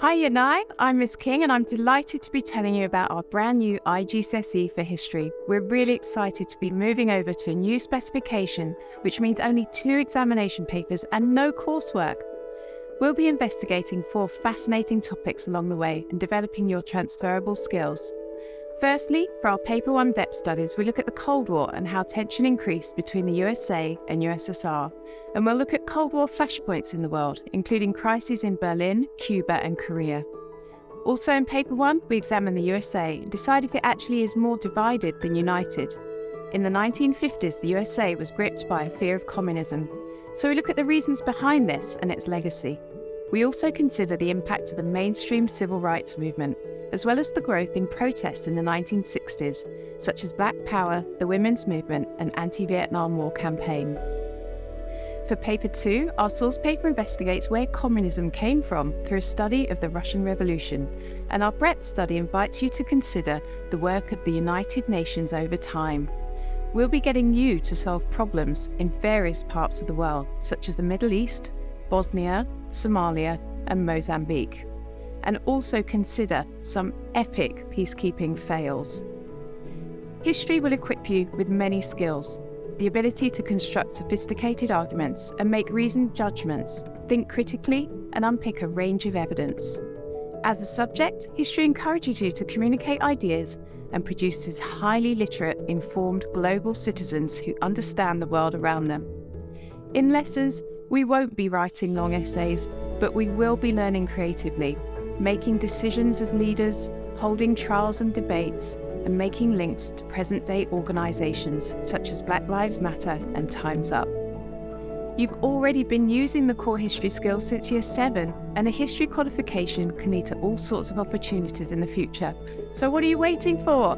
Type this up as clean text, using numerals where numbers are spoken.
Hi Year 9, I'm Miss King and I'm delighted to be telling you about our brand new IGCSE for history. We're really excited to be moving over to a new specification, which means only 2 examination papers and no coursework. We'll be investigating 4 fascinating topics along the way and developing your transferable skills. Firstly, for our Paper 1 depth studies, we look at the Cold War and how tension increased between the USA and USSR. And we'll look at Cold War flashpoints in the world, including crises in Berlin, Cuba and Korea. Also in Paper 1, we examine the USA and decide if it actually is more divided than united. In the 1950s, the USA was gripped by a fear of communism. So we look at the reasons behind this and its legacy. We also consider the impact of the mainstream civil rights movement, as well as the growth in protests in the 1960s, such as Black Power, the women's movement and anti-Vietnam War campaign. For Paper 2, our source paper investigates where communism came from through a study of the Russian Revolution, and our breadth study invites you to consider the work of the United Nations over time. We'll be getting you to solve problems in various parts of the world, such as the Middle East, Bosnia, Somalia and Mozambique, and also consider some epic peacekeeping fails. History will equip you with many skills: the ability to construct sophisticated arguments and make reasoned judgments, think critically and unpick a range of evidence. As a subject, history encourages you to communicate ideas and produces highly literate, informed global citizens who understand the world around them. In lessons, we won't be writing long essays, but we will be learning creatively, making decisions as leaders, holding trials and debates, and making links to present-day organisations such as Black Lives Matter and Time's Up. You've already been using the core history skills since Year 7, and a history qualification can lead to all sorts of opportunities in the future. So what are you waiting for?